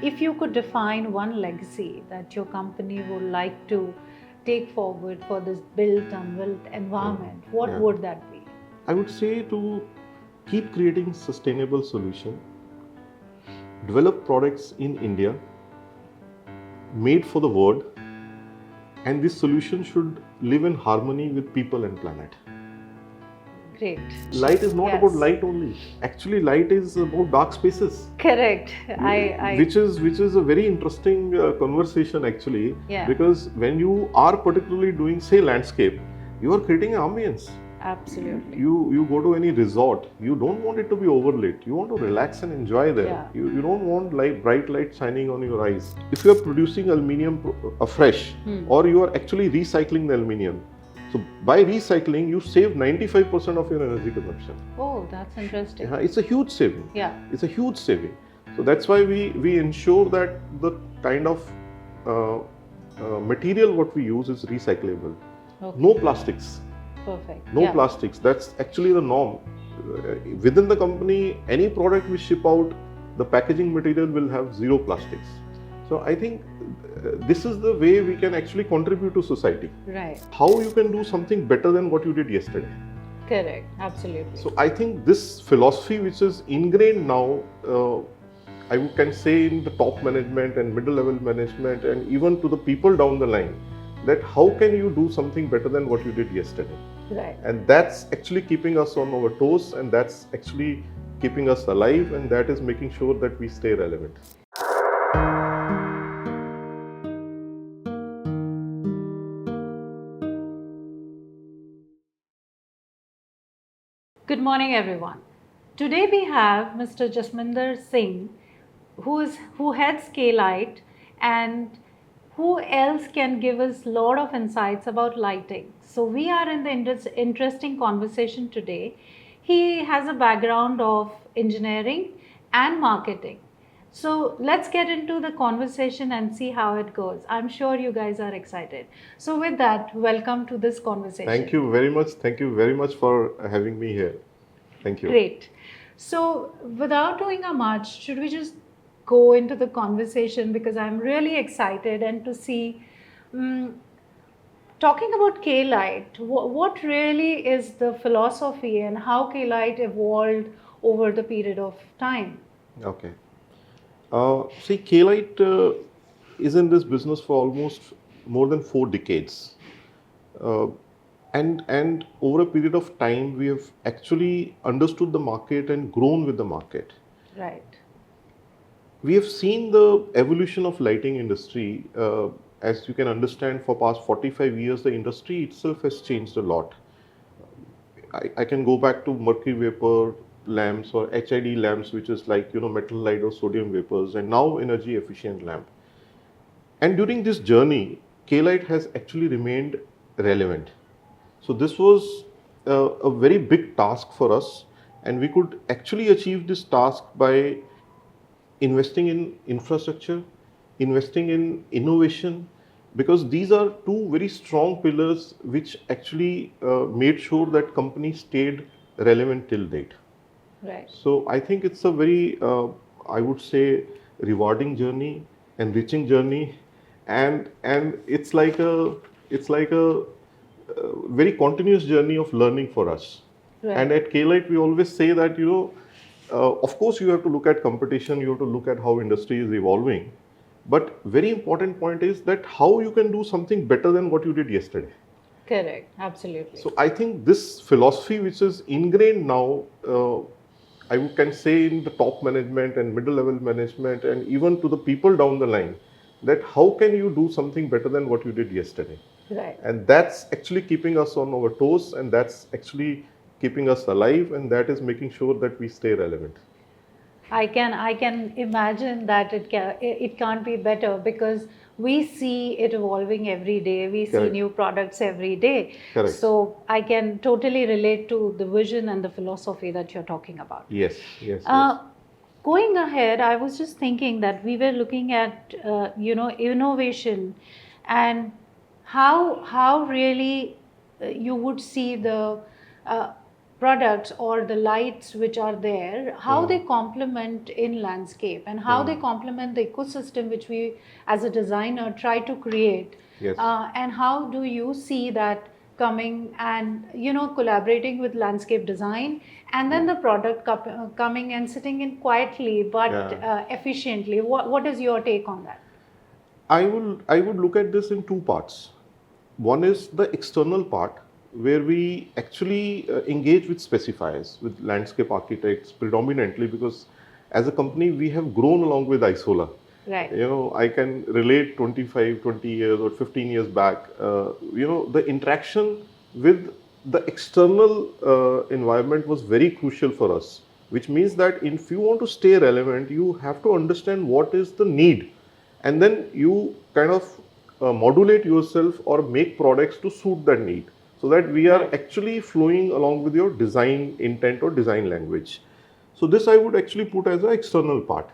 if you could define one legacy that your company would like to take forward for this built and built environment, what would that be? I would say to keep creating sustainable solution, develop products in India, made for the world, and this solution should live in harmony with people and planet. Great. Light is not about light only. Actually, light is about dark spaces. Correct. Which is a very interesting conversation actually. Yeah. Because when you are particularly doing, say, landscape, you are creating an ambience. Absolutely. You go to any resort, you don't want it to be overlit. You want to relax and enjoy there. Yeah. You don't want bright light shining on your eyes. If you are producing aluminium afresh, or you are actually recycling the aluminium, so by recycling, you save 95% of your energy consumption. Oh, that's interesting. Yeah, it's a huge saving. Yeah. It's a huge saving. So that's why we ensure that the kind of material what we use is recyclable. Okay. No plastics. Perfect. No plastics. That's actually the norm. Within the company, any product we ship out, the packaging material will have zero plastics. So I think this is the way we can actually contribute to society. Right. How you can do something better than what you did yesterday. Correct. Absolutely. So I think this philosophy which is ingrained now, I can say in the top management and middle level management and even to the people down the line, that how can you do something better than what you did yesterday. Right. And that's actually keeping us on our toes, and that's actually keeping us alive, and that is making sure that we stay relevant. Good morning, everyone. Today we have Mr. Jasminder Singh, who heads K-Lite, and who else can give us a lot of insights about lighting. So we are in the interesting conversation today. He has a background of engineering and marketing. So let's get into the conversation and see how it goes. I'm sure you guys are excited. So with that, welcome to this conversation. Thank you very much. Thank you very much for having me here. Thank you. Great. So without doing much, should we just go into the conversation, because I'm really excited and to see, talking about K-Lite, what really is the philosophy and how K-Lite evolved over the period of time? Okay. See, K-Lite is in this business for almost more than 4 decades. And over a period of time, we have actually understood the market and grown with the market. Right. We have seen the evolution of lighting industry. As you can understand, for past 45 years, the industry itself has changed a lot. I can go back to mercury vapor lamps or HID lamps, which is like, metal light or sodium vapors, and now energy efficient lamp. And during this journey, K-Lite has actually remained relevant. So this was a very big task for us, and we could actually achieve this task by investing in infrastructure, investing in innovation, because these are two very strong pillars which actually made sure that company stayed relevant till date. Right. So I think it's a very, I would say, rewarding journey, enriching journey, and it's like a very continuous journey of learning for us. Right. And at K-Lite, we always say that, of course, you have to look at competition, you have to look at how industry is evolving. But very important point is that how you can do something better than what you did yesterday. Correct. Absolutely. So I think this philosophy which is ingrained now, I can say in the top management and middle level management and even to the people down the line, that how can you do something better than what you did yesterday. Right. And that's actually keeping us on our toes, and that's actually keeping us alive, and that is making sure that we stay relevant. I can imagine that it can't be better, because we see it evolving every day. We see Correct. new products every day. Correct. So I can totally relate to the vision and the philosophy that you're talking about. Yes, yes. Going ahead, I was just thinking that we were looking at innovation and how really you would see the products or the lights which are there, how they Mm. complement in landscape and how they complement the ecosystem which we as a designer try to create, Yes. and how do you see that coming and collaborating with landscape design and then the product coming and sitting in quietly but Yeah. efficiently? What is your take on that? I would look at this in two parts. One is the external part where we actually engage with specifiers, with landscape architects predominantly, because as a company we have grown along with ISOLA. Right. I can relate 25, 20 years or 15 years back, the interaction with the external environment was very crucial for us, which means that if you want to stay relevant, you have to understand what is the need, and then you kind of modulate yourself or make products to suit that need, so that we are actually flowing along with your design intent or design language. So this I would actually put as an external part.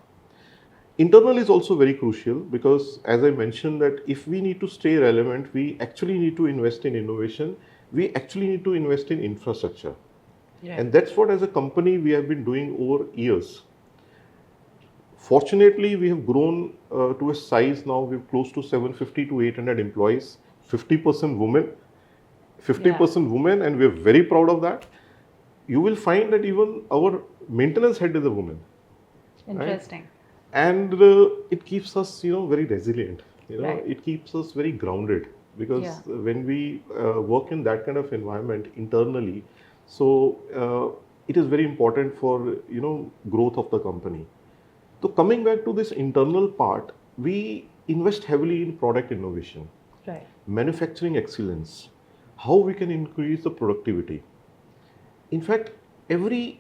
Internal is also very crucial, because as I mentioned that if we need to stay relevant, we actually need to invest in innovation, we actually need to invest in infrastructure. Yeah. And that's what as a company we have been doing over years. Fortunately, we have grown to a size now, we're close to 750 to 800 employees, 50% women, 50% women, and we're very proud of that. You will find that even our maintenance head is a woman. Interesting. Right? And it keeps us, very resilient. Right. It keeps us very grounded, because Yeah. when we work in that kind of environment internally, so it is very important for growth of the company. So coming back to this internal part, we invest heavily in product innovation, Right. manufacturing excellence, how we can increase the productivity. In fact, every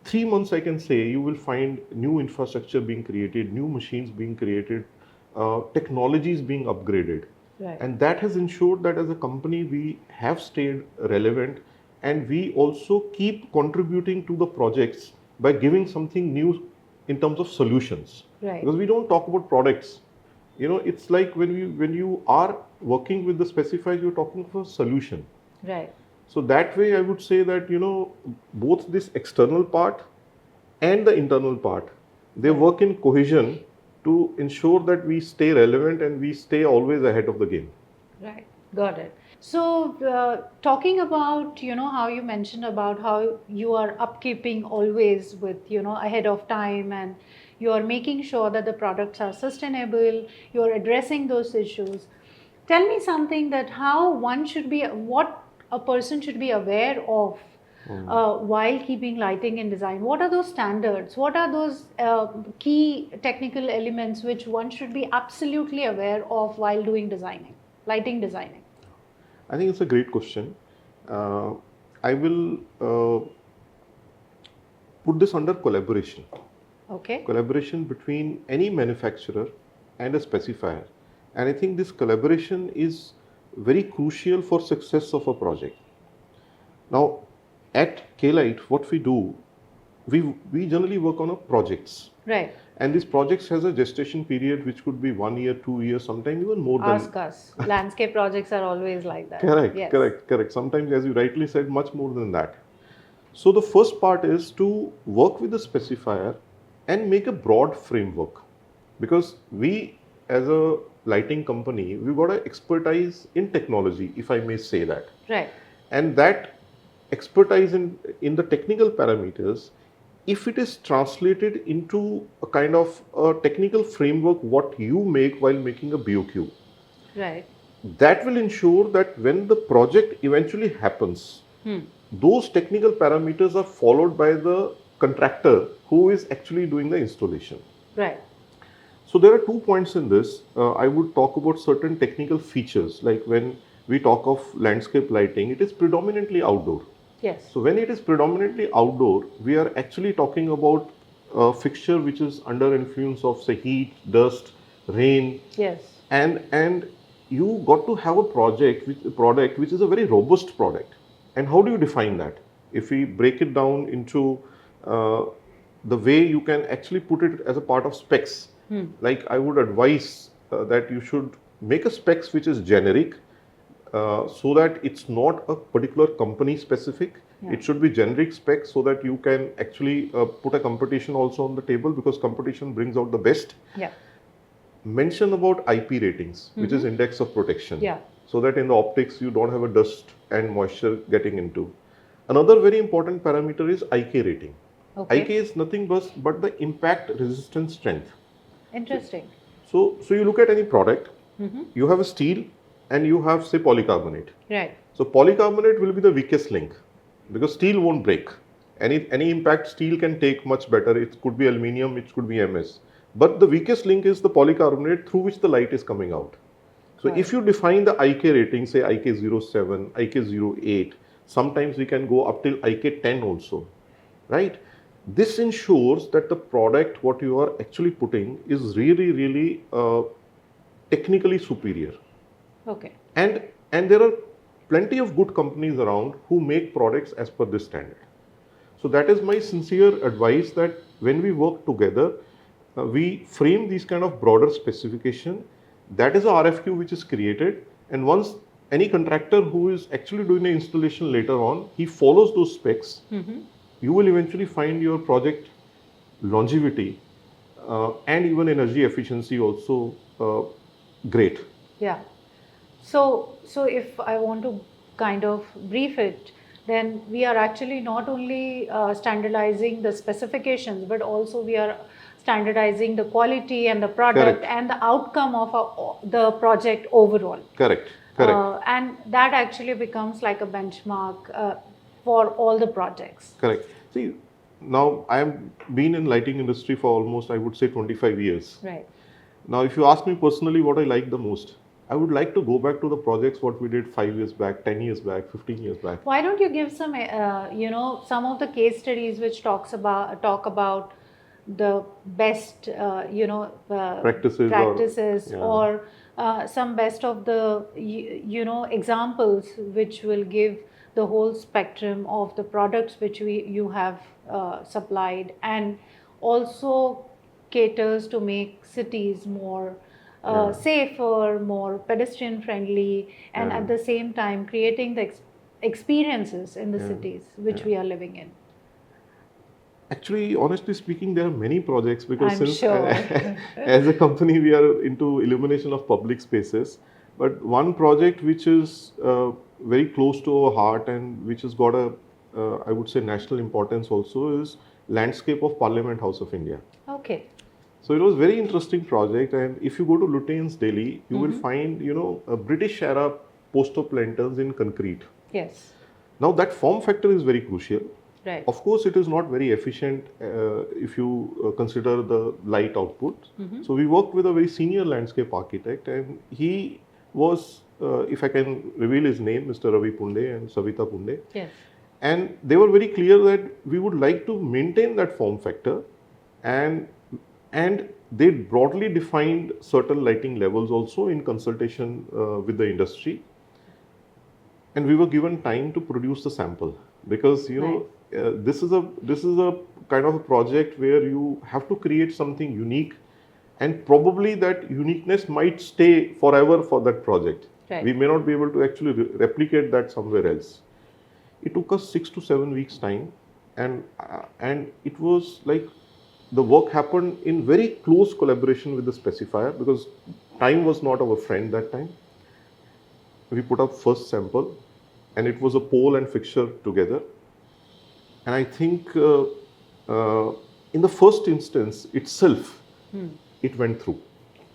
3 months, I can say, you will find new infrastructure being created, new machines being created, technologies being upgraded. Right. And that has ensured that as a company, we have stayed relevant, and we also keep contributing to the projects by giving something new in terms of solutions. Right. Because we don't talk about products. It's like when you are working with the specifiers, you're talking for solution. Right. So that way, I would say that, both this external part and the internal part, they work in cohesion to ensure that we stay relevant and we stay always ahead of the game. Right, got it. So, talking about, how you mentioned about how you are upkeeping always with, ahead of time, and you are making sure that the products are sustainable, you're addressing those issues. Tell me something that what a person should be aware of while keeping lighting in design. What are those standards? What are those key technical elements which one should be absolutely aware of while doing lighting designing? I think it's a great question. I will put this under collaboration. Okay. Collaboration between any manufacturer and a specifier. And I think this collaboration is very crucial for success of a project. Now, at K-Lite, what we do, we generally work on projects. Right. And these projects has a gestation period which could be 1 year, 2 years, sometimes even more than. Ask us. Landscape projects are always like that. Correct, Yes. correct. Sometimes, as you rightly said, much more than that. So the first part is to work with the specifier and make a broad framework, because we, as a lighting company, we got to expertise in technology, if I may say that. Right. And that expertise in the technical parameters, if it is translated into a kind of a technical framework, what you make while making a BOQ, Right. that will ensure that when the project eventually happens, those technical parameters are followed by the contractor who is actually doing the installation. Right. So there are 2 points in this. I would talk about certain technical features, like when we talk of landscape lighting, it is predominantly outdoor. Yes. So when it is predominantly outdoor, we are actually talking about a fixture which is under influence of, say, heat, dust, rain. Yes. And you got to have a product which is a very robust product. And how do you define that? If we break it down into the way you can actually put it as a part of specs, like I would advise that you should make a specs which is generic, so that it's not a particular company specific, Yeah. It should be generic specs so that you can actually put a competition also on the table, because competition brings out the best. Yeah. Mention about IP ratings, which is index of protection. Yeah. So that in the optics you don't have a dust and moisture getting into. Another very important parameter is IK rating. Okay. IK is nothing but the impact resistance strength. Interesting. So you look at any product, you have a steel and you have, say, polycarbonate. Right. So polycarbonate will be the weakest link because steel won't break. Any impact steel can take much better. It could be aluminium, it could be MS. But the weakest link is the polycarbonate through which the light is coming out. So Right. if you define the IK rating, say IK07, IK08, sometimes we can go up till IK10 also, right? This ensures that the product, what you are actually putting, is really technically superior. Okay. And there are plenty of good companies around who make products as per this standard. So that is my sincere advice, that when we work together, we frame these kind of broader specification. That is a RFQ which is created, and once any contractor who is actually doing the installation later on, he follows those specs, you will eventually find your project longevity and even energy efficiency also great. Yeah. So if I want to kind of brief it, then we are actually not only standardizing the specifications, but also we are standardizing the quality and the product Correct. and the outcome of the project overall. Correct. Correct. And that actually becomes like a benchmark for all the projects. Correct. See, now I have been in lighting industry for almost, I would say, 25 years. Right. Now, if you ask me personally what I like the most, I would like to go back to the projects what we did 5 years back, 10 years back, 15 years back. Why don't you give some, some of the case studies which talk about the best, practices or some best of the, examples which will give the whole spectrum of the products which you have supplied, and also caters to make cities more safer, more pedestrian friendly, and at the same time creating the experiences in the cities which we are living in. Actually, honestly speaking, there are many projects, because I'm since sure. as a company we are into illumination of public spaces. But one project which is very close to our heart and which has got a, I would say, national importance also, is landscape of Parliament House of India. Okay. So it was a very interesting project, and if you go to Lutyens, Delhi, you will find, a British era post-op lanterns in concrete. Yes. Now that form factor is very crucial. Right. Of course, it is not very efficient if you consider the light output. So we worked with a very senior landscape architect, and he was, if I can reveal his name, Mr. Ravi Punde and Savita Punde. Yes. And they were very clear that we would like to maintain that form factor, and they broadly defined certain lighting levels also in consultation with the industry. And we were given time to produce the sample, because this is a kind of a project where you have to create something unique, and probably that uniqueness might stay forever for that project. Right. We may not be able to actually replicate that somewhere else. It took us 6 to 7 weeks time, and it was like the work happened in very close collaboration with the specifier, because time was not our friend that time. We put up first sample, and it was a pole and fixture together. And I think in the first instance itself, it went through.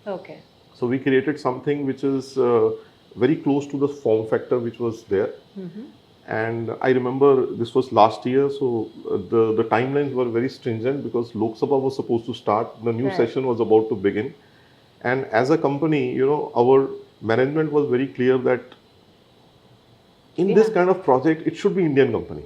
Okay. So we created something which is very close to the form factor which was there. And I remember this was last year, so the timelines were very stringent, because Lok Sabha was supposed to start, the new session was about to begin. And as a company, our management was very clear that in this kind of project, it should be Indian company.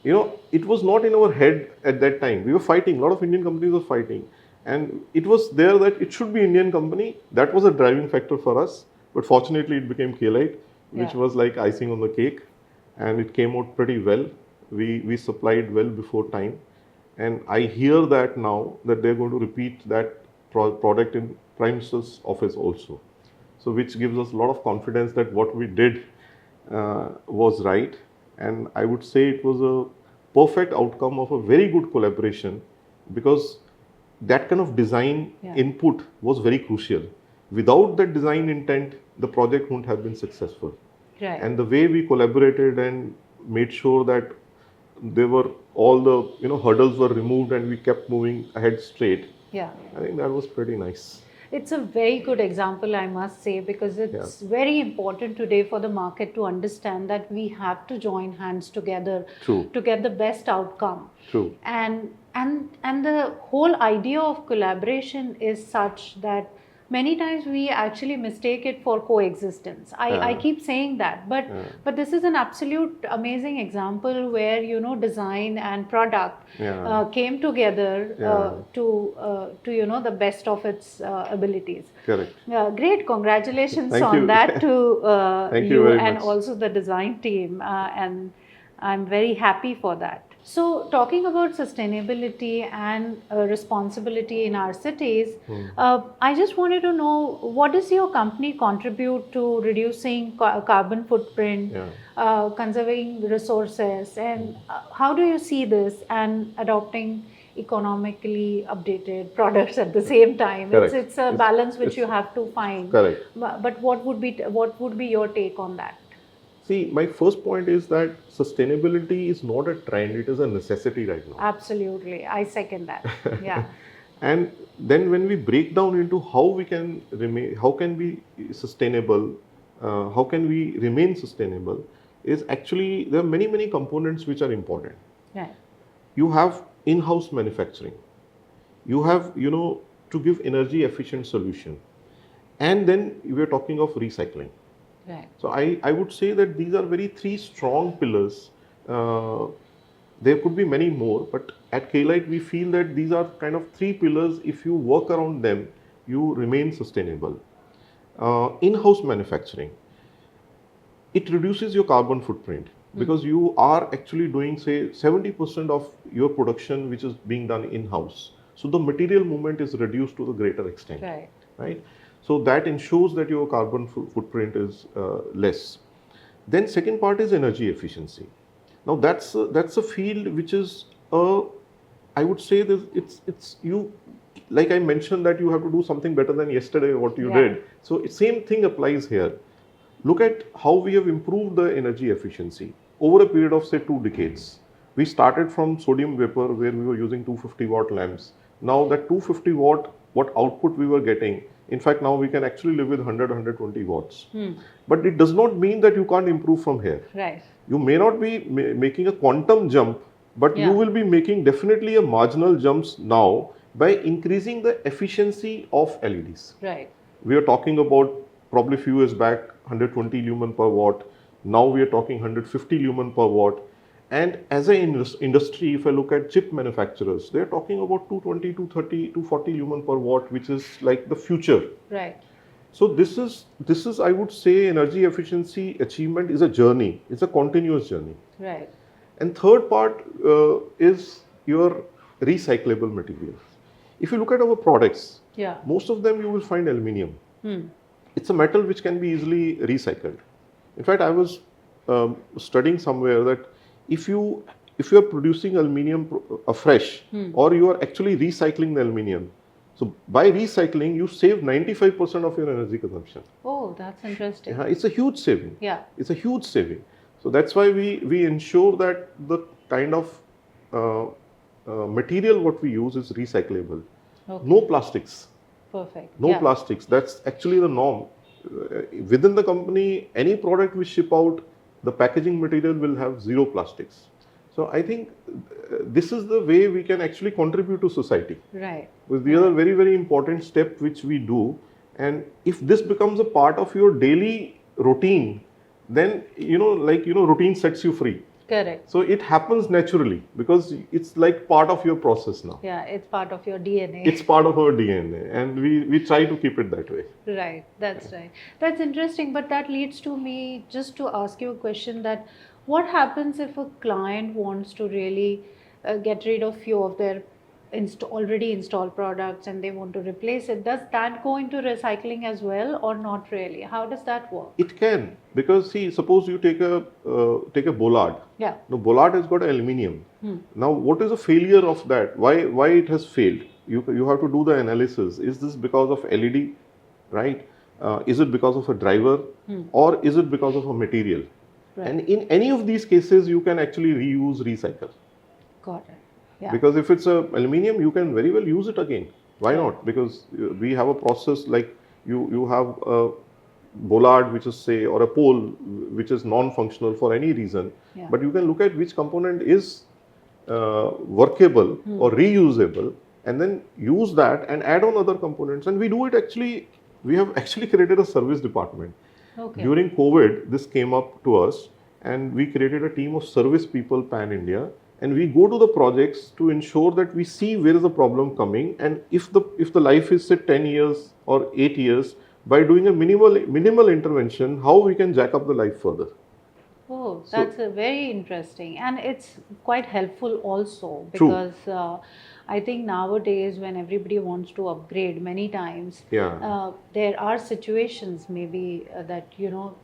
It was not in our head at that time. We were fighting, a lot of Indian companies were fighting. And it was there that it should be Indian company. That was a driving factor for us. But fortunately, it became K-Lite, which was like icing on the cake. And it came out pretty well. We supplied well before time. And I hear that now that they're going to repeat that product in Prime Minister's office also. So which gives us a lot of confidence that what we did was right. And I would say it was a perfect outcome of a very good collaboration, because that kind of design input was very crucial. Without that design intent, the project wouldn't have been successful. Right. And the way we collaborated and made sure that there were all the hurdles were removed and we kept moving ahead straight. Yeah. I think that was pretty nice. It's a very good example, I must say, because it's very important today for the market to understand that we have to join hands together to get the best outcome. True. And the whole idea of collaboration is such that many times we actually mistake it for coexistence. I keep saying that, but this is an absolute amazing example where design and product came together to the best of its abilities. Correct. Great, congratulations Thank on you. that to Thank you very and much. also the design team, and I'm very happy for that. So, talking about sustainability and responsibility in our cities, I just wanted to know, what does your company contribute to reducing carbon footprint, conserving resources, and how do you see this and adopting economically updated products at the same time? Correct. It's a balance which you have to find. Correct. But what would be your take on that? See, my first point is that sustainability is not a trend, it is a necessity right now. Absolutely, I second that. Yeah. And then when we break down into how we can remain, how can we sustainable, how can we remain sustainable, is actually there are many components which are important. Right. You have in-house manufacturing, you have to give energy efficient solution, and then we are talking of recycling. Right. So I would say that these are three strong pillars. There could be many more, but at K-Lite we feel that these are kind of three pillars. If you work around them, you remain sustainable. In-house manufacturing, it reduces your carbon footprint, because you are actually doing, say, 70% of your production which is being done in-house. So the material movement is reduced to the greater extent. Right? So that ensures that your carbon footprint is less. Then second part is energy efficiency. Now that's a field which is I would say that it's you, like I mentioned, that you have to do something better than yesterday what you did. So same thing applies here. Look at how we have improved the energy efficiency over a period of, say, 2 decades. We started from sodium vapor, where we were using 250 watt lamps. Now that 250 watt, what output we were getting, in fact now we can actually live with 120 watts. But it does not mean that you can't improve from here. Right. You may not be making a quantum jump, but you will be making definitely a marginal jumps now by increasing the efficiency of LEDs. Right. We are talking about probably few years back 120 lumen per watt. Now we are talking 150 lumen per watt. And as an industry, if I look at chip manufacturers, they are talking about 220, 230, 240 lumen per watt, which is like the future. Right. So this is I would say energy efficiency achievement is a journey. It's a continuous journey. Right. And third part is your recyclable materials. If you look at our products, most of them you will find aluminium. It's a metal which can be easily recycled. In fact, I was studying somewhere that if you are producing aluminium afresh, or you are actually recycling the aluminium, so by recycling you save 95% of your energy consumption. Oh, that's interesting. It's a huge saving. Yeah. It's a huge saving. So that's why we ensure that the kind of material what we use is recyclable. Okay. No plastics. Perfect. No plastics. That's actually the norm. Within the company, any product we ship out, the packaging material will have zero plastics. So I think this is the way we can actually contribute to society. Right. Because these are very important step which we do, and if this becomes a part of your daily routine, then routine sets you free. Correct. So it happens naturally because it's like part of your process now. Yeah, it's part of your DNA. It's part of our DNA, and we try to keep it that way. Right, that's right. That's interesting, but that leads to me just to ask you a question, that what happens if a client wants to really get rid of few of their already installed products and they want to replace it, does that go into recycling as well or not really? How does that work? It can, because see, suppose you take a bollard. Yeah. Now bollard has got aluminium. Now what is the failure of that? Why it has failed? You have to do the analysis. Is this because of LED, right? Is it because of a driver, or is it because of a material? Right. And in any of these cases, you can actually reuse, recycle. Got it. Yeah. Because if it's a aluminium, you can very well use it again. Why not? Because we have a process like you have a bollard which is say, or a pole which is non-functional for any reason, but you can look at which component is workable or reusable, and then use that and add on other components. And we do it actually. We have actually created a service department. Okay. During COVID, this came up to us, and we created a team of service people pan India, and we go to the projects to ensure that we see where is the problem coming, and if the life is say 10 years or 8 years, by doing a minimal intervention, how we can jack up the life further. Oh, that's very interesting, and it's quite helpful also, because I think nowadays when everybody wants to upgrade many times, there are situations maybe that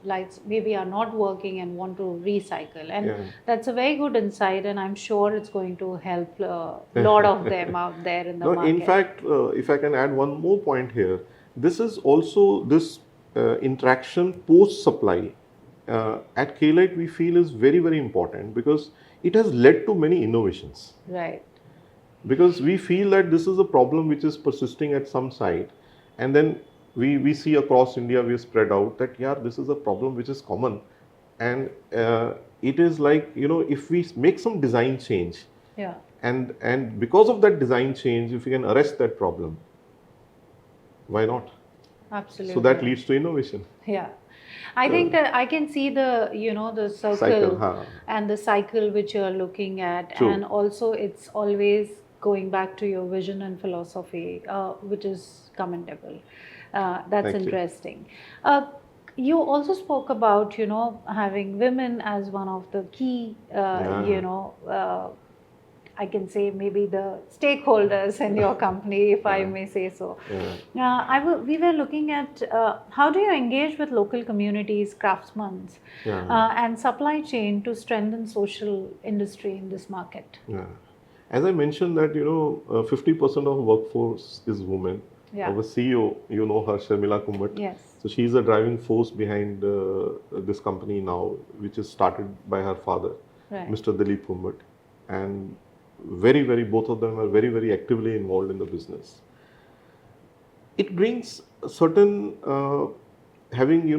lights maybe are not working and want to recycle, and that's a very good insight, and I'm sure it's going to help a lot of them out there in the market. In fact, if I can add one more point here, this is also this interaction post supply. At K-Lite, we feel is very, very important, because it has led to many innovations. Right. Because we feel that this is a problem which is persisting at some site, and then we see across India, we spread out that this is a problem which is common, and it is like, if we make some design change, and because of that design change, if we can arrest that problem, why not? Absolutely. So that leads to innovation. Yeah. I think that I can see the the circle and the cycle which you are looking at. True. And also it's always going back to your vision and philosophy, which is commendable. That's interesting. You also spoke about having women as one of the key I can say maybe the stakeholders in your company, if I may say so. We were looking at how do you engage with local communities, craftsmen, and supply chain to strengthen social industry in this market? As I mentioned that 50% of workforce is women. Our CEO, her, Sharmila Kumbhat. Yes. So she is a driving force behind this company now, which is started by her father, Mr. Dilip Kumbhat, and both of them are very, very actively involved in the business. It brings a certain having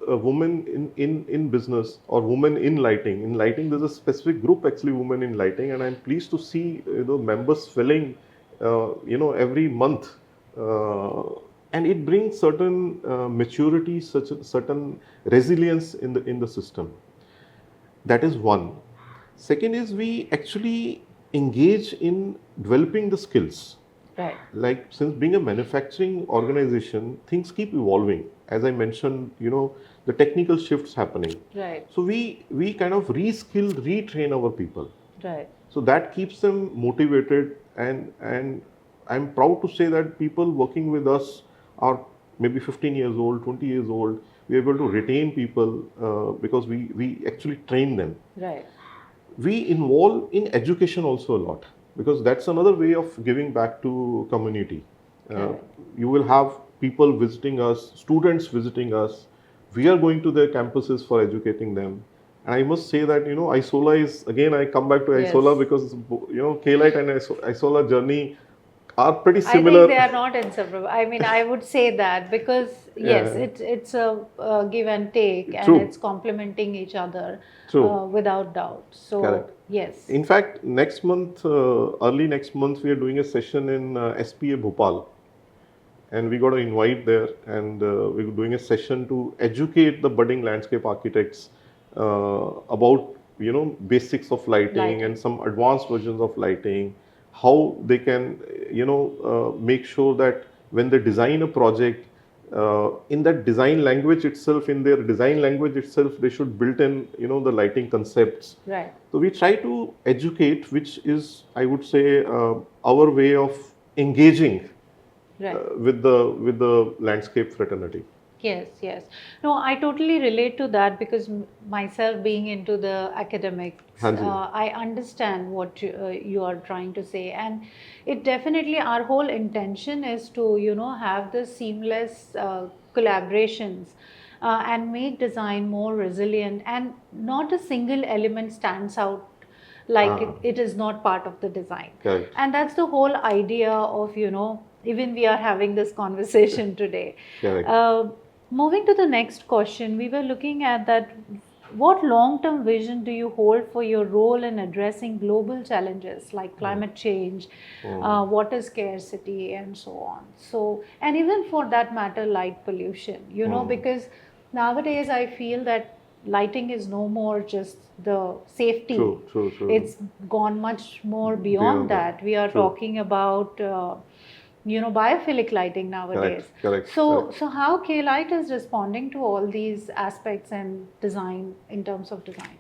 a woman in business or women in lighting. In lighting, there's a specific group actually, women in lighting, and I'm pleased to see members swelling every month, and it brings certain maturity, certain resilience in the system. That is one. Second is we actually engage in developing the skills. Right. Like, since being a manufacturing organization, things keep evolving. As I mentioned, the technical shifts happening. Right. So we kind of reskill, retrain our people. Right. So that keeps them motivated, and I'm proud to say that people working with us are maybe 15 years old, 20 years old. We're able to retain people because we actually train them. Right. We involve in education also a lot, because that's another way of giving back to community. You will have people visiting us, students visiting us. We are going to their campuses for educating them. And I must say that, ISOLA is, again, I come back to ISOLA because, K-Lite and ISOLA journey are pretty similar. I think they are not inseparable. I mean, I would say that because, yes, it's a give and take, and it's complementing each other without doubt. So, correct. Yes. In fact, next month, early next month, we are doing a session in SPA Bhopal. And we got to invite there, and we're doing a session to educate the budding landscape architects about, basics of lighting and some advanced versions of lighting, how they can, make sure that when they design a project, in that design language itself, in their design language itself, they should build in, the lighting concepts. Right. So we try to educate, which is, I would say, our way of engaging Right. with the landscape fraternity. Yes, yes. No, I totally relate to that because myself being into the academics, Hanji. I understand what you are trying to say, and it definitely our whole intention is to have the seamless collaborations and make design more resilient, and not a single element stands out like it is not part of the design. Correct. And that's the whole idea of even we are having this conversation today. Correct. Moving to the next question, we were looking at that. What long-term vision do you hold for your role in addressing global challenges like climate change, water scarcity, and so on? So, and even for that matter, light pollution. Because nowadays I feel that lighting is no more just the safety. True. It's gone much more beyond that. We are talking about biophilic lighting nowadays. Correct. So how K-Lite is responding to all these aspects and design in terms of design?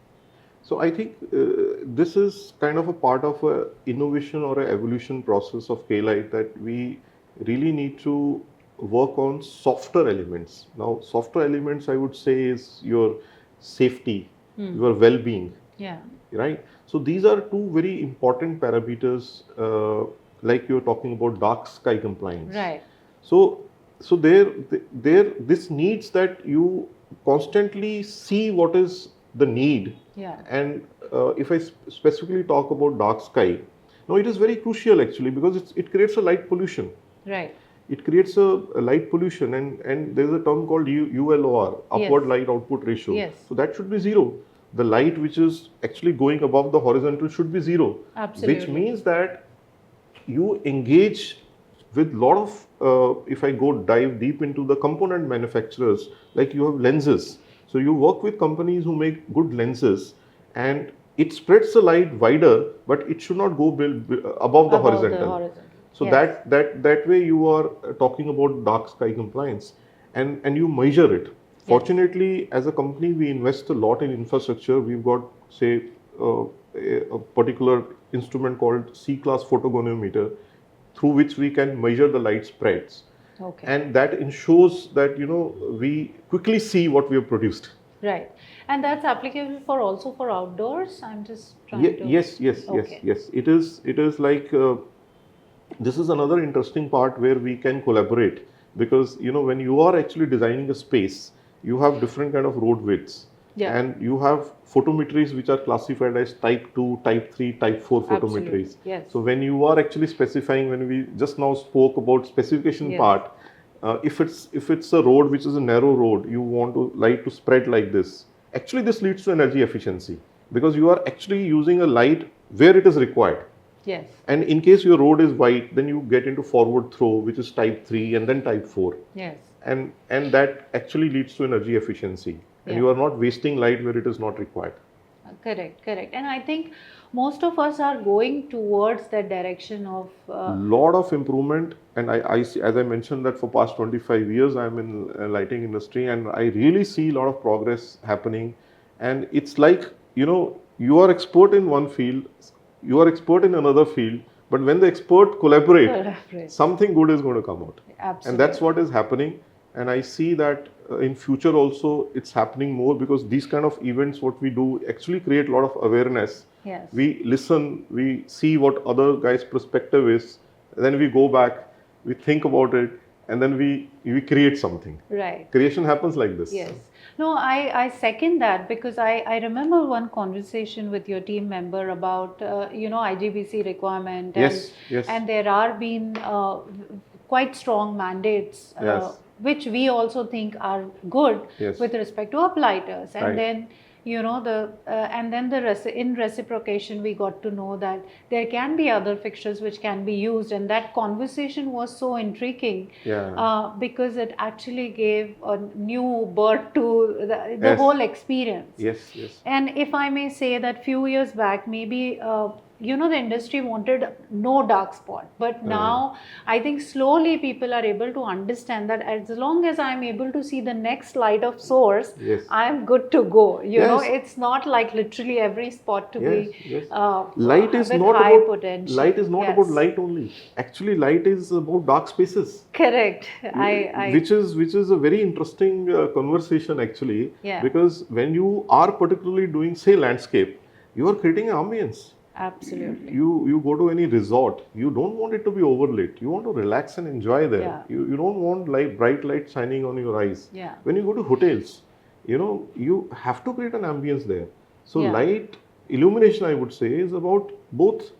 So I think this is kind of a part of a innovation or an evolution process of K-Lite, that we really need to work on softer elements. Now, softer elements, I would say, is your safety, your well-being. Yeah. Right? So these are two very important parameters, like you're talking about dark sky compliance. Right. So this needs that you constantly see what is the need. Yeah. And if I specifically talk about dark sky, now it is very crucial actually, because it creates a light pollution. Right. It creates a light pollution, and there is a term called ULOR, upward light output ratio. Yes. So that should be zero. The light which is actually going above the horizontal should be zero. Absolutely. Which means that you engage with lot of, if I go dive deep into the component manufacturers, like you have lenses. So you work with companies who make good lenses, and it spreads the light wider, but it should not go above the horizontal. So yes. that way you are talking about dark sky compliance, and you measure it. Fortunately, as a company, we invest a lot in infrastructure. We've got, say, a particular instrument called C-class photogoniometer, through which we can measure the light spreads. Okay. And that ensures that we quickly see what we have produced. Right. And that's applicable also for outdoors. I'm just trying to. Yes. It is like this is another interesting part where we can collaborate, because when you are actually designing a space, you have different kind of road widths. Yeah. And you have photometries which are classified as type 2, type 3, type 4 photometries. Yes. So when you are actually specifying, when we just now spoke about specification part, if it's a road which is a narrow road, you want light to spread like this. Actually, this leads to energy efficiency, because you are actually using a light where it is required. Yes. And in case your road is wide, then you get into forward throw, which is type 3, and then type 4. Yes. And that actually leads to energy efficiency. And you are not wasting light where it is not required. Correct. And I think most of us are going towards that direction of lot of improvement. And I see, as I mentioned, that for past 25 years I'm in lighting industry, and I really see a lot of progress happening. And it's like, you are expert in one field, you are expert in another field, but when the expert collaborate, something good is going to come out. Absolutely. And that's what is happening. And I see that in future also it's happening more, because these kind of events, what we do, actually create a lot of awareness. Yes. We listen, we see what other guys' perspective is, then we go back, we think about it, and then we create something. Right. Creation happens like this. Yes. No, I second that, because I remember one conversation with your team member about IGBC requirement. Yes. And there are been quite strong mandates. Which we also think are good with respect to uplighters. And then in reciprocation we got to know that there can be other fixtures which can be used, and that conversation was so intriguing because it actually gave a new birth to the whole experience. Yes. And if I may say that few years back, maybe the industry wanted no dark spot. But now I think slowly people are able to understand that as long as I'm able to see the next light of source, Yes. I'm good to go. Yes. It's not like literally every spot to be light is with not high about potential. light is not Yes. about light only. Actually, light is about dark spaces. Correct. Which is a very interesting conversation actually. Yeah. Because when you are particularly doing, say, landscape, you are creating an ambience. Absolutely. You go to any resort, you don't want it to be overlit. You want to relax and enjoy there. Yeah. You don't want bright light shining on your eyes. Yeah. When you go to hotels, you have to create an ambience there. So Yeah. light illumination, I would say, is about both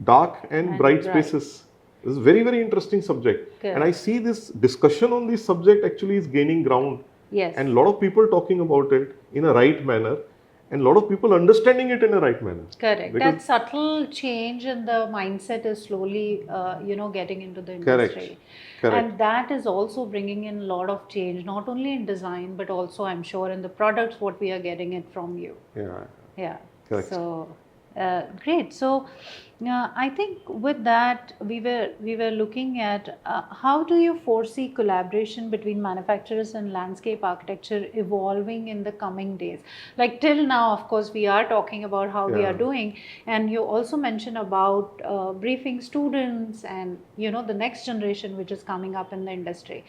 dark and bright spaces. This is very, very interesting subject. Good. And I see this discussion on this subject actually is gaining ground. Yes. And a lot of people talking about it in a right manner. And a lot of people understanding it in a right manner. Correct. That subtle change in the mindset is slowly, getting into the industry. Correct. And that is also bringing in a lot of change, not only in design, but also, I'm sure, in the products, what we are getting it from you. Yeah. Yeah. Correct. So, great. So, I think with that, we were looking at how do you foresee collaboration between manufacturers and landscape architecture evolving in the coming days? Like till now, of course, we are talking about how we are doing, and you also mentioned about briefing students and the next generation which is coming up in the industry.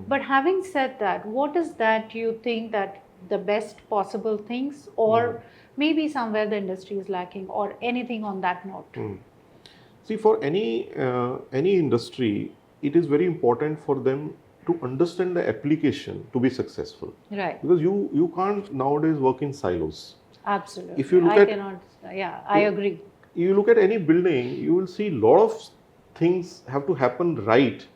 But having said that, what is that you think that the best possible things, or maybe somewhere the industry is lacking, or anything on that note? See, for any industry, it is very important for them to understand the application to be successful. Right. Because you can't nowadays work in silos. Absolutely. If you look I agree. You look at any building, you will see a lot of things have to happen right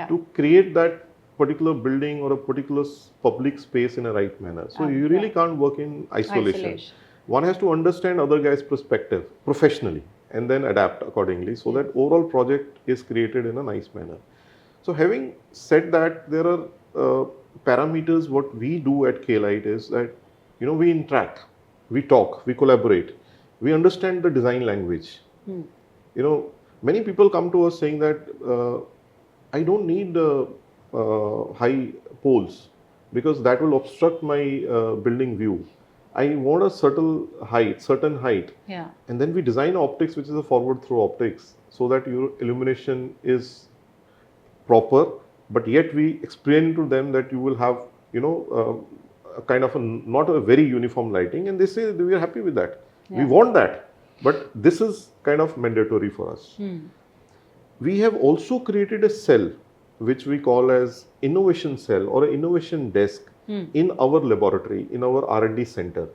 to create that particular building or a particular public space in a right manner. So you really can't work in isolation. One has to understand other guy's perspective professionally and then adapt accordingly so that overall project is created in a nice manner. So having said that, there are parameters. What we do at K-Lite is that we interact, we talk, we collaborate, we understand the design language. Many people come to us saying that I don't need high poles because that will obstruct my building view. I want a certain height. Yeah. And then we design optics, which is a forward throw optics, so that your illumination is proper, but yet we explain to them that you will have, a kind of not a very uniform lighting, and they say we are happy with that. Yeah. We want that, but this is kind of mandatory for us. We have also created a cell, which we call as innovation cell or an innovation desk in our laboratory, in our R&D center,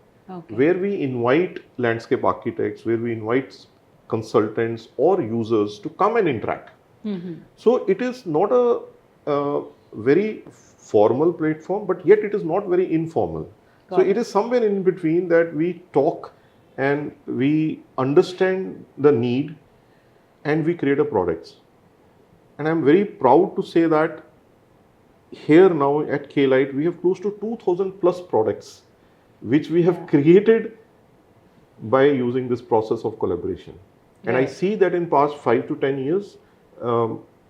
where we invite landscape architects, where we invite consultants or users to come and interact. So it is not a very formal platform, but yet it is not very informal. So it is somewhere in between that we talk and we understand the need and we create a products. And I'm very proud to say that here now at K-Lite, we have close to 2000 plus products which we have created by using this process of collaboration. And I see that in past 5 to 10 years,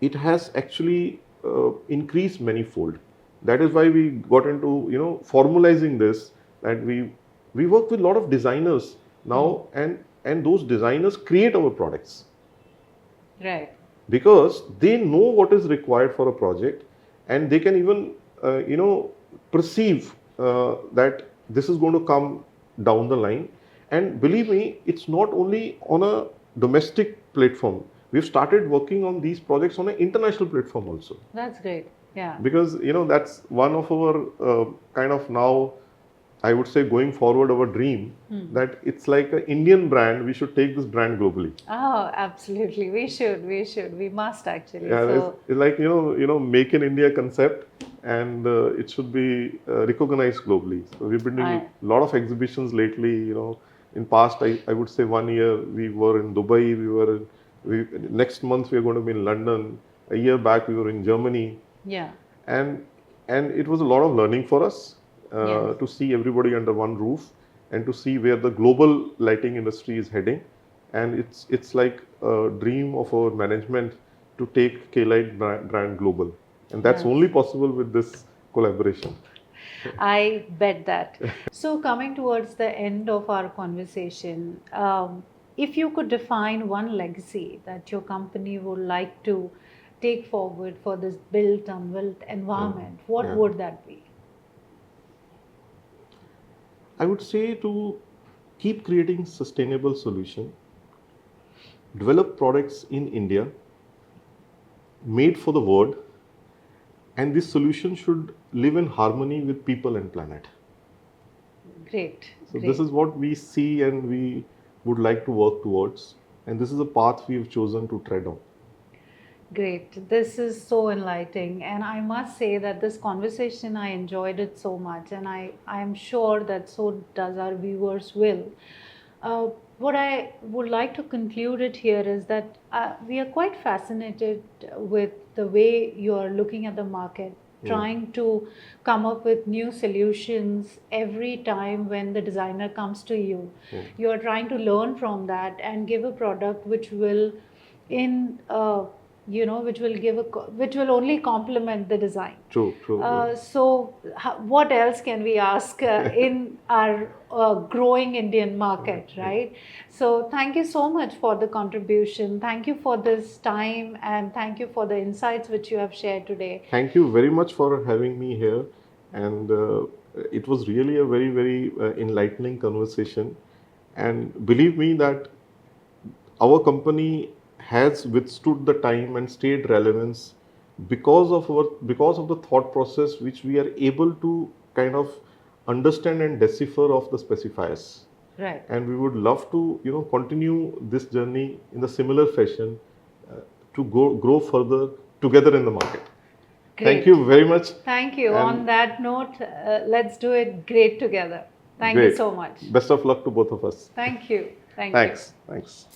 it has actually increased manifold. That is why we got into formalizing this, and we work with a lot of designers now, and those designers create our products. Right. Because they know what is required for a project, and they can even perceive that this is going to come down the line. And believe me, it's not only on a domestic platform. We've started working on these projects on an international platform also. That's great. Yeah. Because that's one of our kind of now, I would say, going forward, our dream that it's like an Indian brand. We should take this brand globally. Oh, absolutely. We should. We must actually. Yeah, so it's like make in India concept, and it should be recognized globally. So we've been doing a lot of exhibitions lately. In past, I would say 1 year we were in Dubai. Next month we are going to be in London. A year back we were in Germany. Yeah. And it was a lot of learning for us. To see everybody under one roof and to see where the global lighting industry is heading. and it's like a dream of our management to take K-Lite brand global, and that's Yes. only possible with this collaboration. I bet that. So, coming towards the end of our conversation, if you could define one legacy that your company would like to take forward for this built unbuilt environment, what Yeah. would that be? I would say to keep creating sustainable solution, develop products in India, made for the world, and this solution should live in harmony with people and planet. Great. So Great. this is what we see and we would like to work towards, and this is a path we've chosen to tread on. Great. This is so enlightening. And I must say that this conversation, I enjoyed it so much. And I am sure that so does our viewers will. What I would like to conclude it here is that we are quite fascinated with the way you are looking at the market, trying to come up with new solutions every time when the designer comes to you. You are trying to learn from that and give a product which will in which will which will only complement the design. True, true. So what else can we ask in our growing Indian market, right? So thank you so much for the contribution. Thank you for this time, and thank you for the insights which you have shared today. Thank you very much for having me here, and it was really a very, very enlightening conversation. And believe me that our company has withstood the time and stayed relevance because of the thought process which we are able to kind of understand and decipher of the specifiers. Right. And we would love to continue this journey in the similar fashion to grow further together in the market. Great. Thank you very much. Thank you. And on that note, let's do it great together. Thank you great. so much. Best of luck to both of us. Thank you. Thank you. Thanks. Thanks.